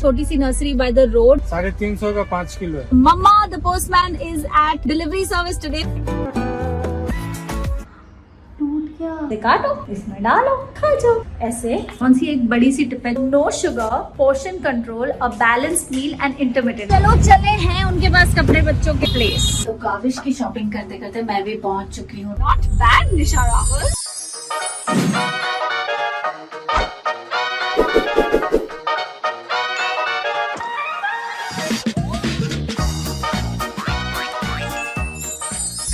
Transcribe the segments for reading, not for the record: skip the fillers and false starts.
छोटी सी nursery by the road. 350 का 5 किलो है। Mama the postman is at delivery service today. काटो, इसमें डालो, खा जाओ। ऐसे कौन सी एक बड़ी सी टिप है, no sugar, portion control, a balanced meal and intermittent. चलो चले हैं उनके पास कपड़े बच्चों के प्लेस। तो काविश की शॉपिंग करते करते मैं भी पहुंच चुकी हूँ। Not bad Nisha Rawal.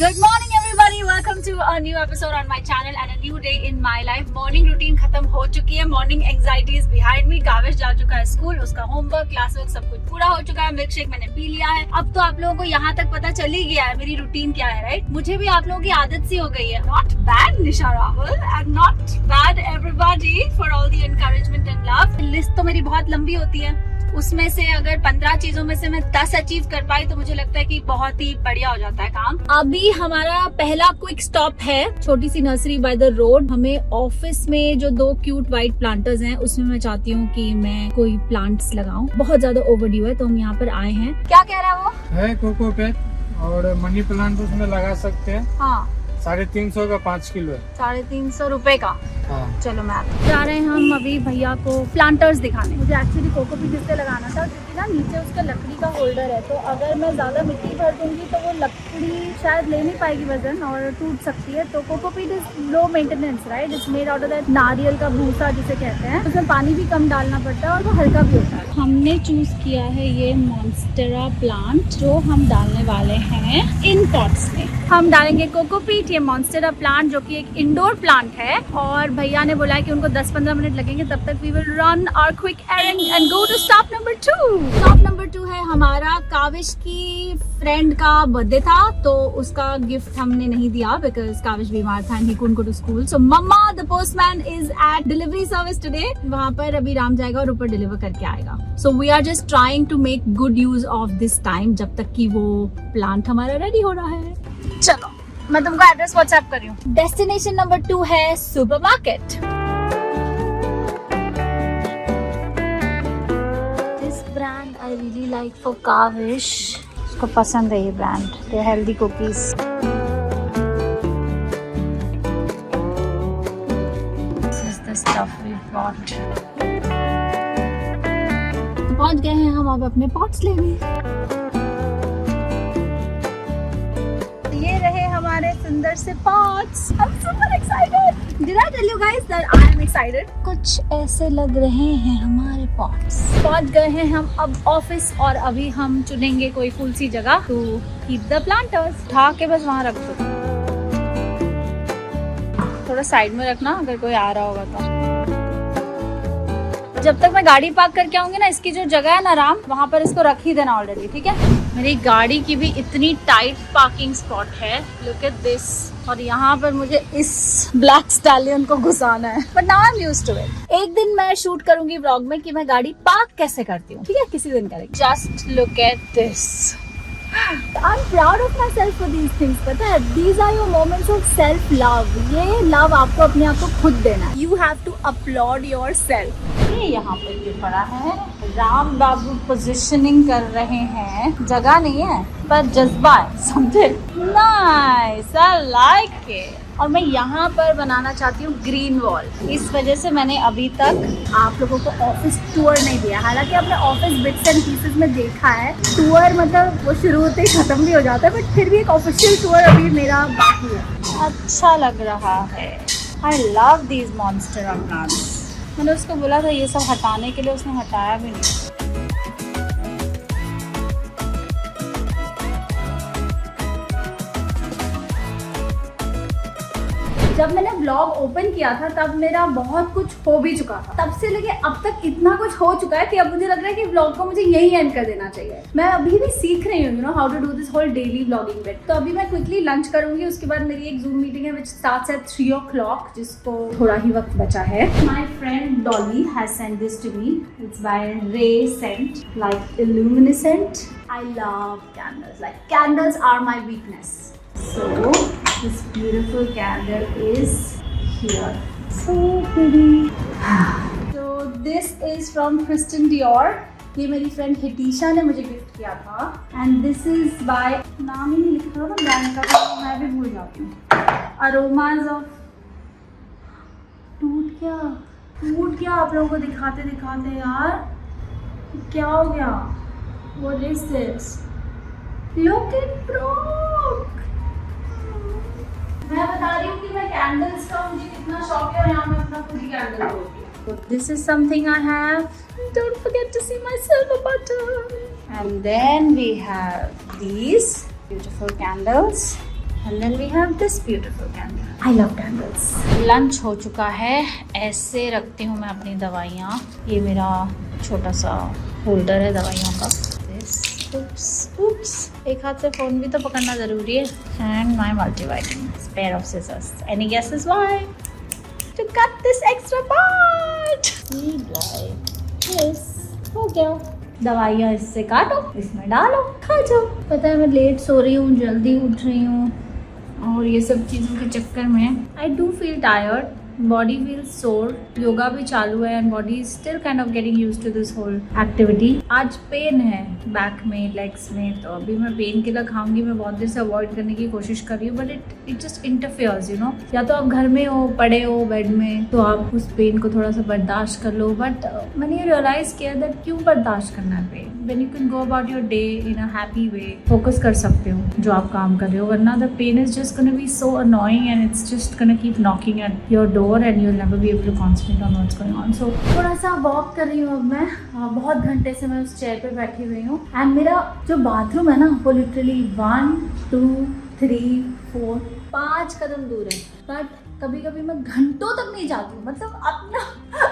Good morning everybody, welcome to a new episode on my channel and a new day in my life. Morning routine खत्म हो चुकी है, morning anxiety is behind me. Kaavish जा चुका है स्कूल, उसका होमवर्क, क्लास वर्क सब कुछ पूरा हो चुका है। मिल्क शेक मैंने पी लिया है। अब तो आप लोगों को यहाँ तक पता चल ही गया है मेरी रूटीन क्या है, राइट? मुझे भी आप लोगों की आदत सी हो गई है। Not bad Nisha Rawal and not bad everybody for all the encouragement and love. List तो मेरी बहुत लंबी होती है, उसमें से अगर 15 चीजों में से मैं 10 अचीव कर पाई तो मुझे लगता है कि बहुत ही बढ़िया हो जाता है काम। अभी हमारा पहला क्विक स्टॉप है छोटी सी नर्सरी बाय द रोड। हमें ऑफिस में जो 2 क्यूट व्हाइट प्लांटर्स हैं उसमें मैं चाहती हूँ कि मैं कोई प्लांट्स लगाऊं। बहुत ज्यादा ओवरड्यू है तो हम यहाँ पर आए हैं। क्या कह रहा है वो? है कोको पेट और मनी प्लांट उसमें लगा सकते हैं। हाँ, 350 का 5 किलो है। 350 रुपए का। हाँ। चलो मैं जा रहे हैं हम अभी भैया को प्लांटर्स दिखाने। मुझे एक्चुअली कोकोपीट इससे लगाना था क्योंकि ना नीचे उसका लकड़ी का होल्डर है, तो अगर मैं ज्यादा मिट्टी भर दूंगी तो वो लकड़ी शायद ले नहीं पाएगी वजन और टूट सकती है। तो cocopeat is low maintenance, right? It's made out of that नारियल का भूसा जिसे कहते हैं। उसमें पानी भी कम डालना पड़ता है और वो हल्का भी होता है। हमने चूज किया है ये मॉन्स्टेरा प्लांट जो हम डालने वाले हैं इन पॉट्स में। हम डालेंगे कोकोपीट, ये मॉन्स्टेरा प्लांट जो कि एक इंडोर प्लांट है। और भैया ने बोला है कि उनको 10-15 मिनट लगेंगे, तब तक we will run our quick errand and go to stop number 2। Stop number 2 है हमारा काविश की फ्रेंड का बर्थडे था, तो उसका गिफ्ट हमने नहीं दिया बिकॉज काविश बीमार था and he couldn't go to school. So mama the postman is at delivery service today. वहां पर अभी राम जाएगा और ऊपर डिलीवर करके आएगा। So we are just trying to make good use of this time जब तक कि वो प्लांट हमारा रेडी हो रहा है। चलो मैं तुमको एड्रेस व्हाट्सएप कर रही हूँ। डेस्टिनेशन नंबर 2 है supermarket. This brand I really like for Kavish. उसको पसंद है ये brand, they healthy cookies. This is the stuff we bought. पहुंच गए हैं हम अब अपने पॉट्स लेने। ये रहे हमारे सुंदर से pots. I'm super excited. Did I tell you guys that I am excited? कुछ ऐसे लग रहे हैं हमारे पॉट्स। पहुंच गए हैं हम अब ऑफिस और अभी हम चुनेंगे कोई फूल सी जगह to keep the planters। उठा के बस वहाँ रख दो, थोड़ा साइड में रखना अगर कोई आ रहा होगा तो। जब तक मैं गाड़ी पार्क करके आऊंगी ना, इसकी जो जगह है ना राम, वहाँ पर इसको रख ही देना ऑलरेडी, ठीक है? मेरी गाड़ी की भी इतनी टाइट पार्किंग स्पॉट है, लुक एट दिस। और यहाँ पर मुझे इस ब्लैक स्टैलियन को घुसाना है, but now I am used to it. एक दिन मैं शूट करूंगी व्लॉग में कि मैं गाड़ी पार्क कैसे करती हूँ, ठीक है? किसी दिन करेंगे। Just look at this. I'm proud of myself for these things, पता है? These are your moments of self love. ये love आपको अपने आप को खुद देना है। You have to applaud yourself. ये यहाँ पे भी पड़ा है, राम बाबू पोजिशनिंग कर रहे हैं। जगह नहीं है पर जज्बा है, समझे? Nice, I like it. और मैं यहाँ पर बनाना चाहती हूँ ग्रीन वॉल। इस वजह से मैंने अभी तक आप लोगों को ऑफिस टूर नहीं दिया। हालांकि अपने ऑफिस बिट्स एंड पीसेस में देखा है, टूर मतलब वो शुरू होते ही खत्म भी हो जाता है, बट फिर भी एक ऑफिशियल टूर अभी मेरा बाकी है। अच्छा लग रहा है। I love these monstera plants. मैंने उसको बोला था ये सब हटाने के लिए, उसने हटाया भी नहीं। जब मैंने ब्लॉग ओपन किया था तब मेरा बहुत कुछ हो भी चुका था। तब से लेके अब तक इतना कुछ हो चुका है कि अब मुझे लग रहा है कि ब्लॉग को मुझे यही एंड कर देना चाहिए। मैं अभी भी सीख रही हूँ, you know, how to do this whole daily blogging bit. तो अभी मैं क्विकली लंच करूंगी, उसके बाद मेरी एक जूम मीटिंग है विच स्टार्ट्स एट 3 o'clock, जिसको थोड़ा ही वक्त बचा है। My friend Dolly has sent this to me. It's by ray sent, like illuminescent. I love candles, like candles are my weakness. So this beautiful candle is here. So pretty. So this is from Christian Dior. ये मेरी friend हितिशा ने मुझे gift किया था and this is by, नाम ही नहीं लिखा था ब्रांड का, तो मैं भी भूल जाती हूँ। अरोमाज ऑफ, टूट गया आप लोगों को दिखाते दिखाते यार, क्या हो गया? What is this? Look it broke. मैं बता रही हूँ कि मैं कैंडल्स का मुझे कितना शौक है और यहाँ मैं अपना खुद ही कैंडल तोड़ती हूँ। So this is something I have. Don't forget to see my silver button. And then we have these beautiful candles. And then we have this beautiful candle. I love candles. Lunch हो चुका है, ऐसे रखती हूँ मैं अपनी दवाइयाँ। ये मेरा छोटा सा होल्डर है दवाइयों का। Oops. एक हाथ से फोन भी तो पकड़ना जरूरी है। And my multivitamins, pair of scissors. Any guesses why? To cut this extra part. Like this. हो गया। दवाइयाँ इससे काटो, इसमें डालो, खा जाओ। पता है मैं लेट सो रही हूँ, जल्दी उठ रही हूँ और ये सब चीज़ों के चक्कर में I do feel tired, body feel sore. Yoga भी चालू है and body is still kind of getting used to this whole activity. आज पेन है बैक में, लेग्स में, तो अभी मैं पेन किलर खाऊंगी। मैं बहुत देर से अवॉइड करने की कोशिश कर रही हूँ but it just interferes, you know. या तो आप घर में हो, पड़े हो बेड में, तो आप उस पेन को थोड़ा सा बर्दाश्त कर लो। बट मैंने ये रियलाइज किया दैट क्यों बर्दाश्त करना है pain, when you can go about your day in a happy way, focus कर सकते हो जो आप काम कर रहे हो। वरना the pain is just gonna be so annoying and it's just gonna keep knocking at your door and you will never be able to concentrate on what's going on. So थोड़ा सा वॉक कर रही हूँ अब मैं। बहुत घंटे से मैं उस चेयर पे बैठी हुई हूँ एंड मेरा जो बाथरूम है ना वो लिटरली 1 2 3 4 5 कदम दूर है। बट कभी कभी मैं घंटों तक नहीं जाती हूँ, मतलब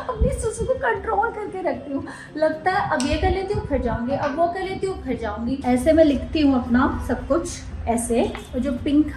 अपनी सुसु को कंट्रोल करके रखती हूँ। लगता है अब ये कर लेती हूँ फिर जाऊंगी, अब वो कर लेती हूँ फिर जाऊंगी। ऐसे मैं लिखती हूँ अपना सब कुछ ऐसे। और जो पिंक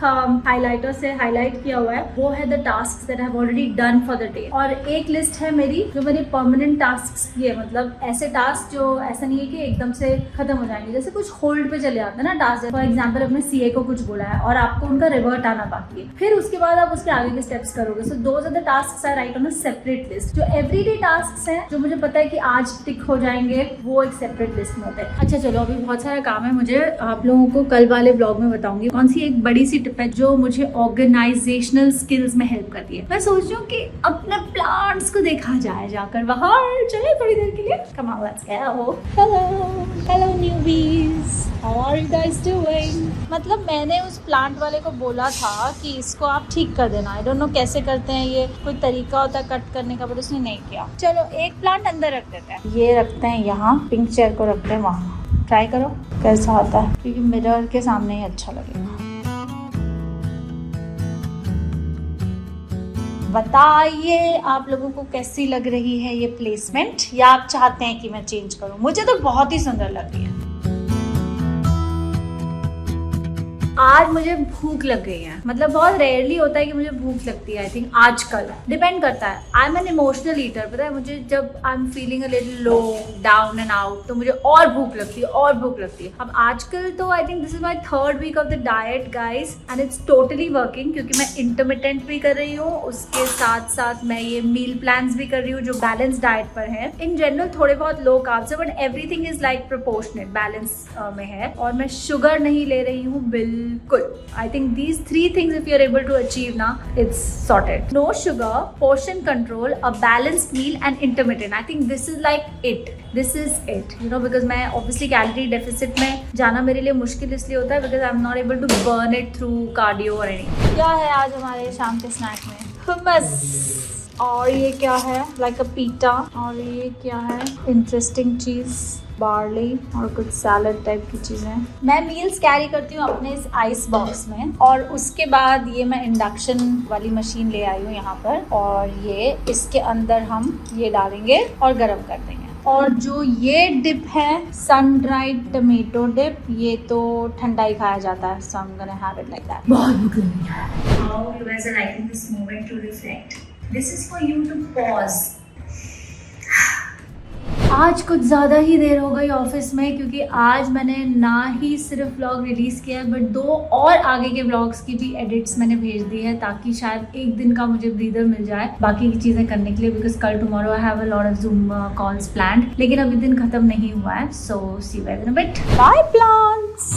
हाइलाइटर से हाईलाइट किया हुआ है वो है the task that I have already done for the day. और एक लिस्ट है मेरी जो मेरी परमानेंट टास्क की है, मतलब ऐसे टास्क जो ऐसा नहीं है कि एकदम से खत्म हो जाएंगे। जैसे कुछ होल्ड पे चले आते हैं ना टास्क, फॉर एग्जाम्पल अपने सीए को कुछ बोला है और आपको उनका रिवर्ट आना बाकी है, फिर उसके बाद आप उसके आगे के स्टेप्स करोगे। So those are the tasks I write on a separate list. जो एवरीडे टास्क्स हैं जो मुझे पता है कि आज टिक हो जाएंगे, वो एक सेपरेट लिस्ट में होते हैं। अच्छा चलो, अभी बहुत सारा काम है मुझे, आप लोगों को कल वाले ब्लॉग में बताऊंगी कौन सी एक बड़ी सी टिप है जो मुझे ऑर्गेनाइजेशनल स्किल्स में हेल्प करती है। मैं सोच रही हूँ कि अपने प्लांट्स को देखा जाए जाकर बाहर। चले थोड़ी देर के लिए। Come on let's go. Hello newbies, how are you guys doing? मतलब मैंने उस प्लांट वाले को बोला था कि इसको आप ठीक कर देना। आई डोंट नो कैसे करते हैं, ये कोई तरीका होता है कट करने का, बट उसने नहीं किया। चलो एक प्लांट अंदर रख देते हैं। ये रखते हैं यहाँ, पिंक चेयर को रखते हैं वहाँ। ट्राई करो कैसा आता है, क्योंकि मिरर के सामने ही अच्छा लगेगा। बताइए आप लोगों को कैसी लग रही है ये प्लेसमेंट, या आप चाहते हैं कि मैं चेंज करूं? मुझे तो बहुत ही सुंदर लग रही है। आज मुझे भूख लग गई है, मतलब बहुत रेयरली होता है कि मुझे भूख लगती है। आई थिंक आजकल डिपेंड करता है। I am an emotional eater. पता है मुझे, जब I am feeling a little low, down and out, तो मुझे और भूख लगती है और भूख लगती है। अब आजकल तो I think this is my 3rd week of the diet guys and it's totally working, क्योंकि मैं इंटरमिटेंट भी कर रही हूँ, उसके साथ साथ मैं ये मील प्लान्स भी कर रही हूँ जो बैलेंस डाइट पर है। इन जनरल थोड़े बहुत लो कार्ब्स है but everything is like proportionate, balance में है। और मैं शुगर नहीं ले रही हूँ बिल्कुल। I think these 3 things if you're able to achieve now, it's sorted. No sugar, portion control, a balanced meal and intermittent. I think this is like it. This is it. You know, because मैं obviously calorie deficit में जाना मेरे लिए मुश्किल इसलिए होता है because I'm not able to burn it through cardio or anything. क्या है आज हमारे शाम के स्नैक में? hummus. और ये क्या है? लाइक अ पीटा। और ये क्या है? इंटरेस्टिंग चीज़, बार्ली और कुछ सैलड टाइप की चीज़ें। मैं मील्स कैरी करती हूँ अपने इस आइस बॉक्स में, और उसके बाद ये मैं इंडक्शन वाली मशीन ले आई हूँ यहाँ पर, और ये इसके अंदर हम ये डालेंगे और गर्म कर देंगे। और जो ये डिप है सन ड्राइड टमेटो डिप, ये तो ठंडा ही खाया जाता है, so I'm gonna have it like that. बहुत भूख लगी है। How you guys are liking this moment to reflect? This is for you to pause. आज कुछ ज़्यादा ही देर हो गई ऑफिस में, क्योंकि आज मैंने ना ही सिर्फ व्लॉग रिलीज़ किया है बट 2 और आगे के व्लॉग्स की भी एडिट्स मैंने भेज दी है, ताकि शायद एक दिन का मुझे ब्रीदर मिल जाए बाकी की चीज़ें करने के लिए, बिकॉज कल tomorrow I have a lot of Zoom calls planned, लेकिन अभी दिन खत्म नहीं हुआ है। So see you guys in a bit, bye plans.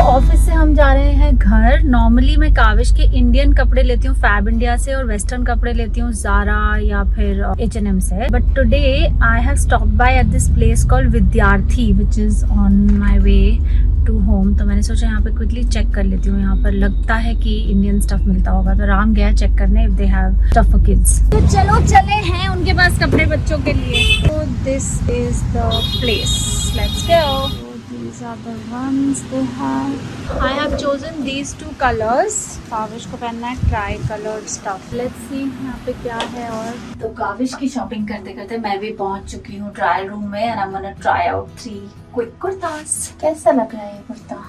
Office से हम जा रहे हैं घर। नॉर्मली मैं काविश के इंडियन कपड़े लेती हूँ फैब इंडिया से, और वेस्टर्न कपड़े लेती हूँ ज़ारा या फिर H&M से, but today I have stopped by at this place called Vidyarthi which is on my way to home. तो मैंने सोचा यहाँ पे क्विकली चेक कर लेती हूँ, यहाँ पर लगता है कि इंडियन स्टफ मिलता होगा, तो राम गया चेक करने if they have stuff for kids. तो चलो चले हैं उनके पास कपड़े बच्चों के लिए। तो this is the place, let's go. These are the ones they have. I have chosen these 2 colors. Kaavish को पहनना है try coloured stuff. Let's see यहाँ पे क्या है। और तो काविश की शॉपिंग करते करते मैं भी पहुंच चुकी हूँ ट्रायल रूम में, and I am gonna try out 3 quick kurtas. कैसा लग रहा है ये kurta?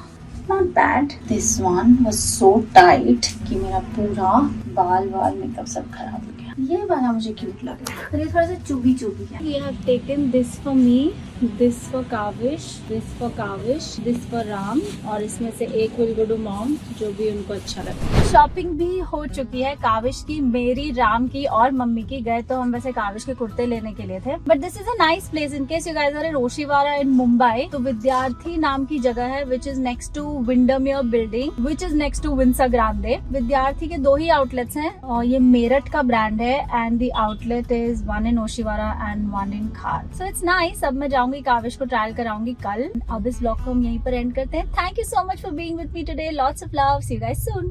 Not bad. This one was so tight कि मेरा पूरा बाल मेकअप सब खराब हो गया। ये वाला मुझे क्यूट लग रहा है, पर ये थोड़ा सा चुभी है। We have taken this for me, this for Kaavish, this for Kaavish, this for Ram, और इसमें से एक will go to mom, जो भी उनको अच्छा लगे। शॉपिंग भी हो चुकी है काविश की, मेरी, राम की और मम्मी की। गए तो हम वैसे काविश के कुर्ते लेने के लिए थे, but this is a nice place in case you guys are in Oshiwara in Mumbai. तो विद्यार्थी नाम की जगह है which is next to Windermere building which is next to Windsor Grande. Vidyarthi के 2 ही आउटलेट्स हैं, और ये मेरठ का ब्रांड है, and the outlet is 1 in Oshiwara and 1 इन खार। So it's nice. अब मैं जाऊंगी काविश को ट्रायल कराऊंगी कल। अब इस ब्लॉग को हम यहीं पर एंड करते हैं। Thank you so much for being with me today. Lots of love. See you guys soon.